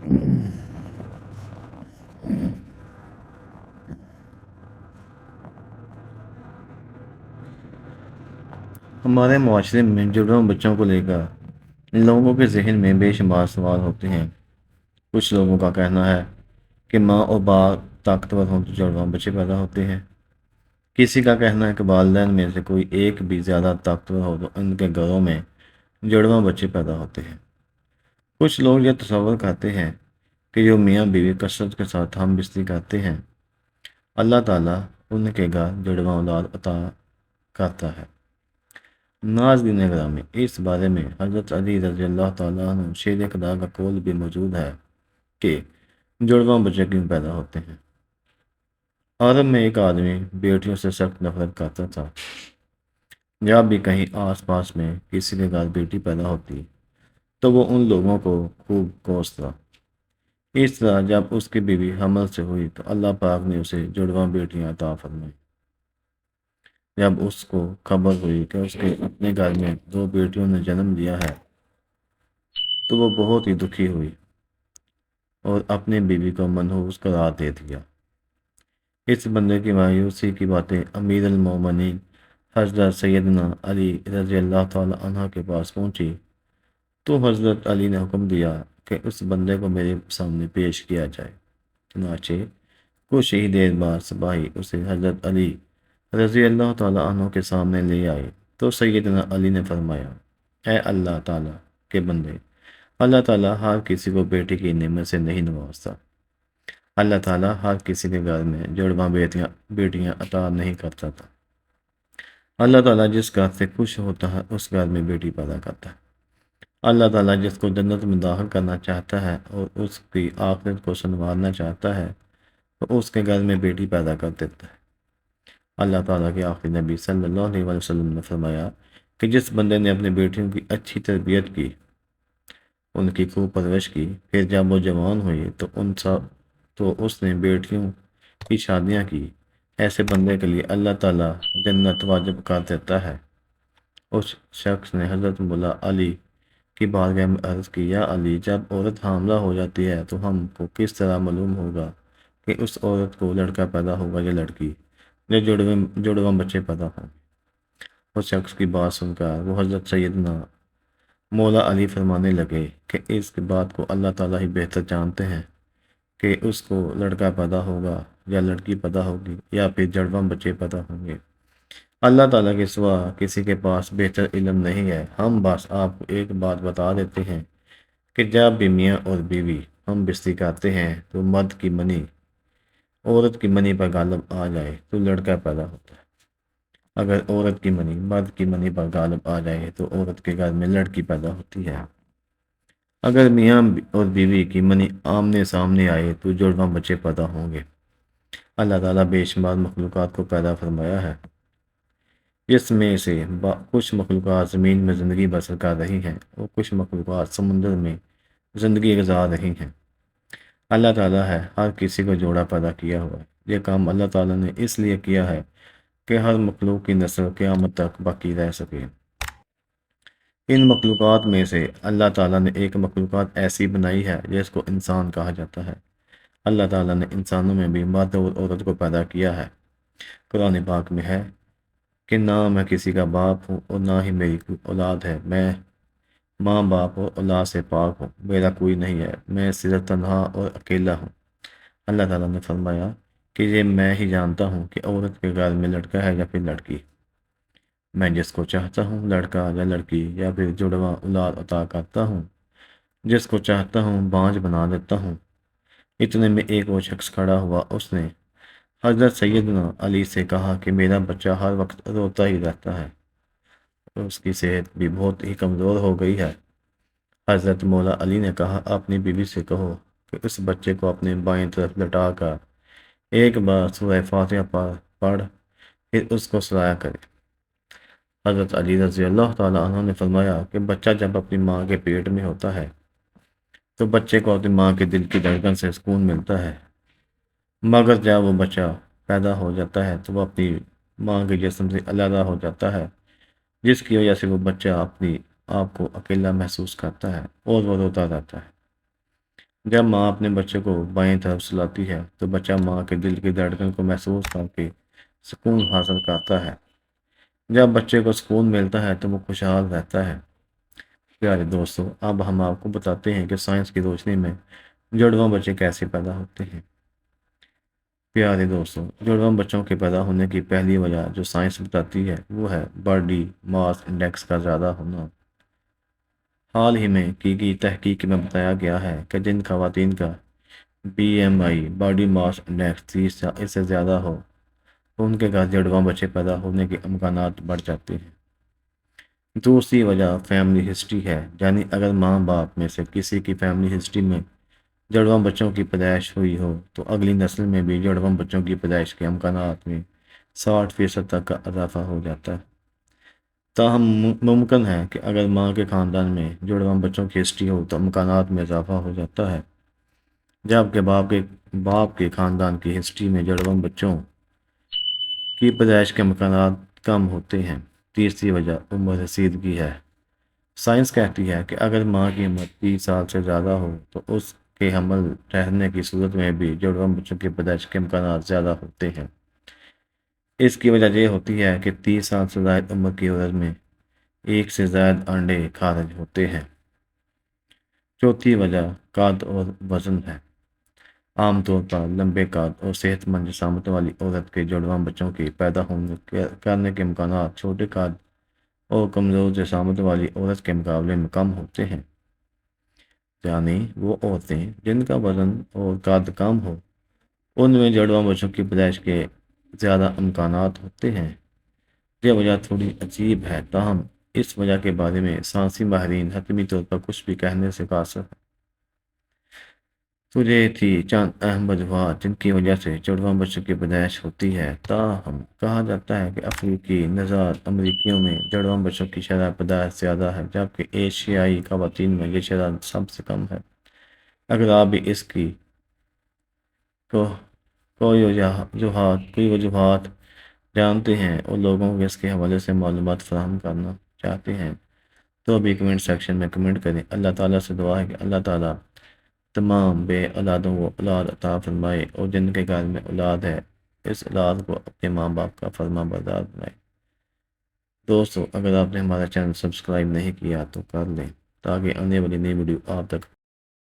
ہمارے معاشرے میں جڑواں بچوں کو لے کر لوگوں کے ذہن میں بے شمار سوال ہوتے ہیں۔ کچھ لوگوں کا کہنا ہے کہ ماں اور باپ طاقتور ہوں تو جڑواں بچے پیدا ہوتے ہیں۔ کسی کا کہنا ہے کہ والدین میں سے کوئی ایک بھی زیادہ طاقتور ہو تو ان کے گھروں میں جڑواں بچے پیدا ہوتے ہیں۔ کچھ لوگ یہ تصور کرتے ہیں کہ جو میاں بیوی کثرت کے ساتھ ہم بستری کرتے ہیں، اللہ تعالیٰ ان کے گھر جڑواں اولاد عطا کرتا ہے۔ ناظرین گرامی، اس بارے میں حضرت علی رضی اللہ تعالیٰ عنہ شیر خدا کا قول بھی موجود ہے کہ جڑواں بچے کیوں پیدا ہوتے ہیں۔ عرب میں ایک آدمی بیٹیوں سے سخت نفرت کرتا تھا۔ جب بھی کہیں آس پاس میں کسی کے گھر بیٹی پیدا ہوتی تو وہ ان لوگوں کو خوب کوستا۔ اس طرح جب اس کی بیوی حمل سے ہوئی تو اللہ پاک نے اسے جڑواں بیٹیاں عطا فرمائی۔ جب اس کو خبر ہوئی کہ اس کے اپنے گھر میں 2 بیٹیوں نے جنم لیا ہے تو وہ بہت ہی دکھی ہوئی اور اپنی بیوی کو منحوس قرار دے دیا۔ اس بندے کی مایوسی کی باتیں امیر المومنین حضرت سیدنا علی رضی اللہ تعالی عنہ کے پاس پہنچی تو حضرت علی نے حکم دیا کہ اس بندے کو میرے سامنے پیش کیا جائے۔ چنانچہ کچھ ہی دیر بعد سپاہی اسے حضرت علی رضی اللہ تعالیٰ عنہ کے سامنے لے آئے تو سیدنا علی نے فرمایا، اے اللہ تعالیٰ کے بندے، اللہ تعالیٰ ہر کسی کو بیٹی کی نعمت سے نہیں نوازتا۔ اللہ تعالیٰ ہر کسی کے گھر میں جڑواں بیٹیاں عطا نہیں کرتا تھا۔ اللہ تعالیٰ جس گھر سے خوش ہوتا ہے اس گھر میں بیٹی پیدا کرتا ہے۔ اللہ تعالیٰ جس کو جنت میں داخل کرنا چاہتا ہے اور اس کی آخرت کو سنوارنا چاہتا ہے تو اس کے گھر میں بیٹی پیدا کر دیتا ہے۔ اللہ تعالیٰ کے آخری نبی صلی اللہ علیہ وسلم نے فرمایا کہ جس بندے نے اپنی بیٹیوں کی اچھی تربیت کی، ان کی خوب پرورش کی، پھر جب وہ جوان ہوئی تو اس نے بیٹیوں کی شادیاں کی، ایسے بندے کے لیے اللہ تعالیٰ جنت واجب کر دیتا ہے۔ اس شخص نے حضرت مولا علی کی بارگاہ میں عرض کی، یا علی، جب عورت حاملہ ہو جاتی ہے تو ہم کو کس طرح معلوم ہوگا کہ اس عورت کو لڑکا پیدا ہوگا یا لڑکی، یا جڑواں بچے پیدا ہوں؟ اس شخص کی بات سن کر وہ حضرت سیدنا مولا علی فرمانے لگے کہ اس کی بات کو اللہ تعالیٰ ہی بہتر جانتے ہیں کہ اس کو لڑکا پیدا ہوگا یا لڑکی پیدا ہوگی یا پھر جڑواں بچے پیدا ہوں گے۔ اللہ تعالیٰ کے سوا کسی کے پاس بہتر علم نہیں ہے۔ ہم بس آپ کو ایک بات بتا دیتے ہیں کہ جب بھی میاں اور بیوی ہم بستری کرتے ہیں تو مرد کی منی عورت کی منی پر غالب آ جائے تو لڑکا پیدا ہوتا ہے۔ اگر عورت کی منی مرد کی منی پر غالب آ جائے تو عورت کے گھر میں لڑکی پیدا ہوتی ہے۔ اگر میاں اور بیوی کی منی آمنے سامنے آئے تو جڑواں بچے پیدا ہوں گے۔ اللہ تعالیٰ بے شمار مخلوقات کو پیدا فرمایا ہے، جس میں سے کچھ مخلوقات زمین میں زندگی بسر کر رہی ہیں اور کچھ مخلوقات سمندر میں زندگی گزار رہی ہیں۔ اللہ تعالیٰ ہے ہر کسی کو جوڑا پیدا کیا ہوا ہے۔ یہ کام اللہ تعالیٰ نے اس لیے کیا ہے کہ ہر مخلوق کی نسل قیامت تک باقی رہ سکے۔ ان مخلوقات میں سے اللہ تعالیٰ نے ایک مخلوقات ایسی بنائی ہے جس کو انسان کہا جاتا ہے۔ اللہ تعالیٰ نے انسانوں میں بھی مرد اور عورت کو پیدا کیا ہے۔ قرآن پاک میں ہے کہ نہ میں کسی کا باپ ہوں اور نہ ہی میری کوئی اولاد ہے، میں ماں باپ اور اولاد سے پاک ہوں، میرا کوئی نہیں ہے، میں صرف تنہا اور اکیلا ہوں۔ اللہ تعالیٰ نے فرمایا کہ یہ میں ہی جانتا ہوں کہ عورت کے گھر میں لڑکا ہے یا پھر لڑکی، میں جس کو چاہتا ہوں لڑکا یا لڑکی یا پھر جڑواں اولاد عطا کرتا ہوں، جس کو چاہتا ہوں بانجھ بنا دیتا ہوں۔ اتنے میں ایک وہ شخص کھڑا ہوا، اس نے حضرت سیدنا علی سے کہا کہ میرا بچہ ہر وقت روتا ہی رہتا ہے اور اس کی صحت بھی بہت ہی کمزور ہو گئی ہے۔ حضرت مولا علی نے کہا، اپنی بیوی سے کہو کہ اس بچے کو اپنے بائیں طرف لٹا کر ایک بار سورہ فاتحہ پڑھ پھر اس کو سلایا کرے۔ حضرت علی رضی اللہ تعالیٰ عنہ نے فرمایا کہ بچہ جب اپنی ماں کے پیٹ میں ہوتا ہے تو بچے کو اپنی ماں کے دل کی دھڑکن سے سکون ملتا ہے، مگر جب وہ بچہ پیدا ہو جاتا ہے تو وہ اپنی ماں کے جسم سے علیحدہ ہو جاتا ہے، جس کی وجہ سے وہ بچہ اپنی آپ کو اکیلا محسوس کرتا ہے اور وہ روتا رہتا ہے۔ جب ماں اپنے بچے کو بائیں طرف سلاتی ہے تو بچہ ماں کے دل کی دھڑکن کو محسوس کر کے سکون حاصل کرتا ہے۔ جب بچے کو سکون ملتا ہے تو وہ خوشحال رہتا ہے۔ پیارے دوستو، اب ہم آپ کو بتاتے ہیں کہ سائنس کی روشنی میں جڑواں بچے کیسے پیدا ہوتے ہیں۔ پیارے دوستو، جڑواں بچوں کے پیدا ہونے کی پہلی وجہ جو سائنس بتاتی ہے وہ ہے باڈی ماس انڈیکس کا زیادہ ہونا۔ حال ہی میں کی گئی تحقیق میں بتایا گیا ہے کہ جن خواتین کا BMI باڈی ماس انڈیکس 30 یا اس سے زیادہ ہو ان کے گھر جڑواں بچے پیدا ہونے کے امکانات بڑھ جاتے ہیں۔ دوسری وجہ فیملی ہسٹری ہے، یعنی اگر ماں باپ میں سے کسی کی فیملی ہسٹری میں جڑواں بچوں کی پیدائش ہوئی ہو تو اگلی نسل میں بھی جڑواں بچوں کی پیدائش کے امکانات میں 60% تک کا اضافہ ہو جاتا ہے۔ تاہم ممکن ہے کہ اگر ماں کے خاندان میں جڑواں بچوں کی ہسٹری ہو تو امکانات میں اضافہ ہو جاتا ہے، جبکہ باپ کے خاندان کی ہسٹری میں جڑواں بچوں کی پیدائش کے امکانات کم ہوتے ہیں۔ تیسری وجہ عمر رسیدگی ہے۔ سائنس کہتی ہے کہ اگر ماں کی عمر 30 سال سے زیادہ ہو تو اس کے حمل ٹھہرنے کی صورت میں بھی جڑواں بچوں کی پیدائش کے امکانات زیادہ ہوتے ہیں۔ اس کی وجہ یہ ہوتی ہے کہ 30 سال سے زائد عمر کی عورت میں ایک سے زائد انڈے خارج ہوتے ہیں۔ چوتھی وجہ قد اور وزن ہے۔ عام طور پر لمبے قد اور صحت مند جسامت والی عورت کے جڑواں بچوں کی پیدا کرنے کے امکانات چھوٹے قد اور کمزور جسامت والی عورت کے مقابلے میں کم ہوتے ہیں۔ یعنی وہ عورتیں جن کا وزن اور قد کم ہو ان میں جڑواں بچوں کی پیدائش کے زیادہ امکانات ہوتے ہیں۔ یہ وجہ تھوڑی عجیب ہے، تاہم اس وجہ کے بارے میں سائنسی ماہرین حتمی طور پر کچھ بھی کہنے سے قاصر ہیں۔ تو یہ تھی چند اہم وجوہات جن کی وجہ سے جڑواں بچوں کی پیدائش ہوتی ہے۔ تاہم کہا جاتا ہے کہ افریقی نژاد امریکیوں میں جڑواں بچوں کی شرح پیدائش زیادہ ہے، جبکہ ایشیائی خواتین میں یہ شرح سب سے کم ہے۔ اگر آپ بھی اس کی کوئی وجوہات جانتے ہیں اور لوگوں کو اس کے حوالے سے معلومات فراہم کرنا چاہتے ہیں تو ابھی کمنٹ سیکشن میں کمنٹ کریں۔ اللہ تعالیٰ سے دعا ہے کہ اللہ تعالیٰ تمام بے اولادوں کو اولاد عطا فرمائے اور جن کے گھر میں اولاد ہے اس اولاد کو اپنے ماں باپ کا فرما بردار بنائے۔ دوستو، اگر آپ نے ہمارا چینل سبسکرائب نہیں کیا تو کر لیں تاکہ آنے والی نئی ویڈیو آپ تک